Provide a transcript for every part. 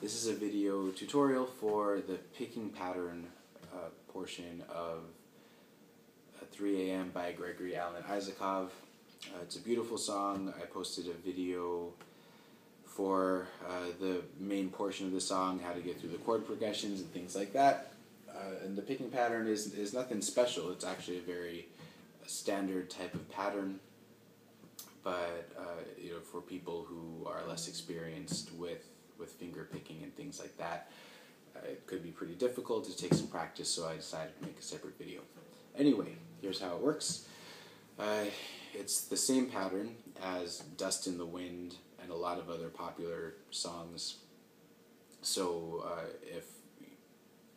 This is a video tutorial for the picking pattern portion of 3 a.m. by Gregory Alan Isakov. It's a beautiful song. I posted a video for the main portion of the song, how to get through the chord progressions and things like that. And the picking pattern is nothing special. It's actually a very standard type of pattern, but for people who are less experienced with finger picking and things like that, it could be pretty difficult. It takes some practice, so I decided to make a separate video. Anyway, here's how it works. It's the same pattern as Dust in the Wind and a lot of other popular songs. So if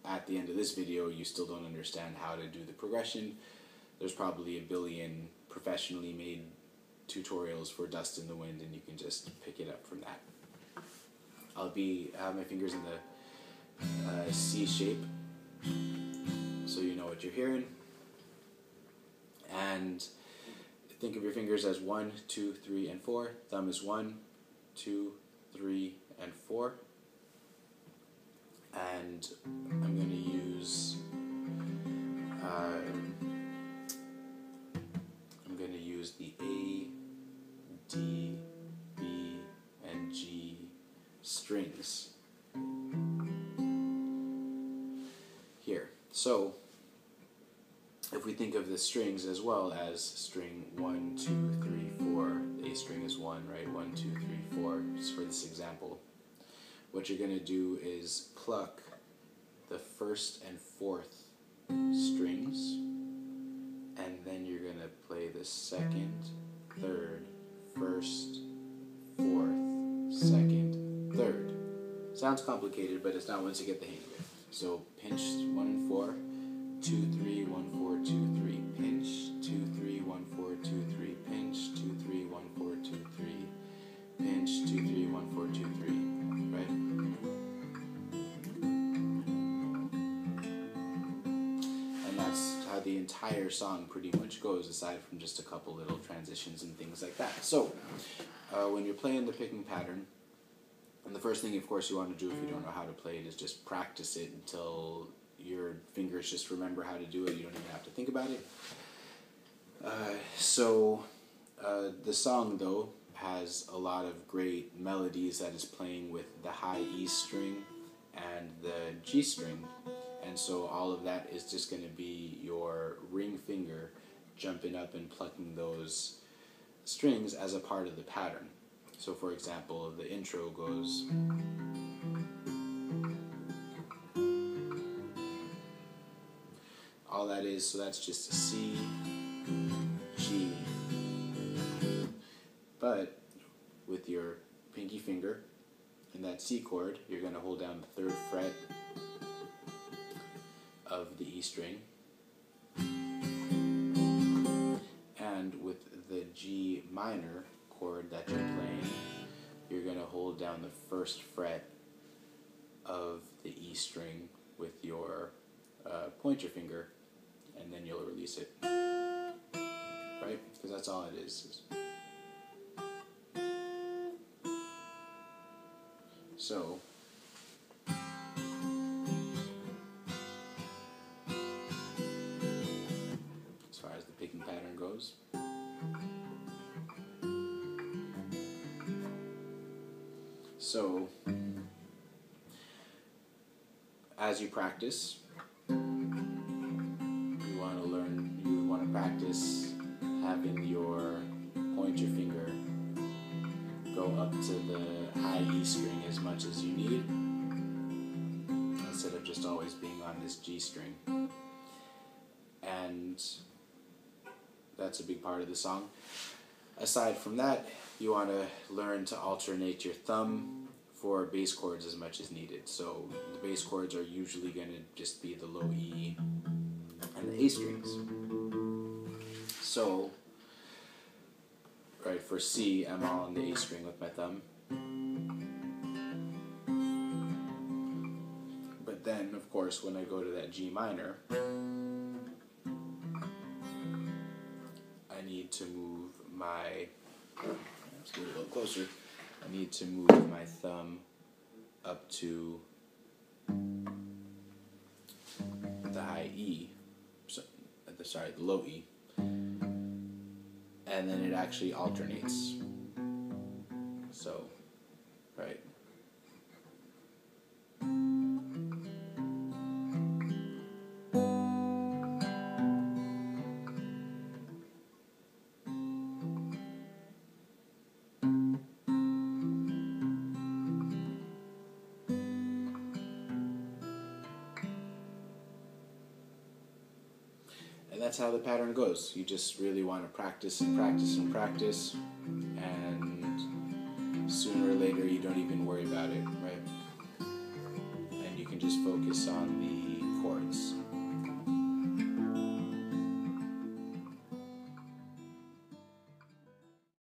at the end of this video you still don't understand how to do the progression, there's probably a billion professionally made tutorials for Dust in the Wind, and you can just pick it up from that. I'll have my fingers in the C shape, so you know what you're hearing. And think of your fingers as 1, 2, 3, and 4. Thumb is 1, 2, 3, and 4. And I'm going to use the A, D, B, and G strings here. So if we think of the strings as well as string 1, 2, 3, 4, the A string is 1, right? 1, 2, 3, 4, just for this example. What you're going to do is pluck the first and fourth strings, and then you're going to play the second, third, first, fourth, second, third. Sounds complicated, but it's not once you get the hang of it. So pinch 1 and 4, 2, 3, 1, 4, 2, 3, pinch, 2, 3, 1, 4, 2, 3, pinch, 2, 3, 1, 4, 2, 3, pinch, 2, 3, 1, 4, 2, 3, right? And that's how the entire song pretty much goes, aside from just a couple little transitions and things like that. So when you're playing the picking pattern, and the first thing, of course, you want to do if you don't know how to play it is just practice it until your fingers just remember how to do it. You don't even have to think about it. The song, though, has a lot of great melodies that is playing with the high E string and the G string. And so all of that is just going to be your ring finger jumping up and plucking those strings as a part of the pattern. So for example, the intro goes... all that is, so that's just a C, G. But with your pinky finger in that C chord, you're going to hold down the 3rd fret of the E string. And with the G minor chord that you're playing, you're going to hold down the 1st fret of the E string with your pointer finger, and then you'll release it, right? Because that's all it is. So as far as the picking pattern goes, so as you practice, you want to practice having your pointer finger go up to the high E string as much as you need, instead of just always being on this G string. And that's a big part of the song. Aside from that, you want to learn to alternate your thumb for bass chords as much as needed. So the bass chords are usually going to just be the low E and the A strings. So, right, for C, I'm all on the A string with my thumb. But then, of course, when I go to that G minor, I need to move my, let's get a little closer, I need to move my thumb up to the high E, the low E, and then it actually alternates. So, right. And that's how the pattern goes. You just really want to practice and practice and practice, and sooner or later you don't even worry about it, right? And you can just focus on the chords.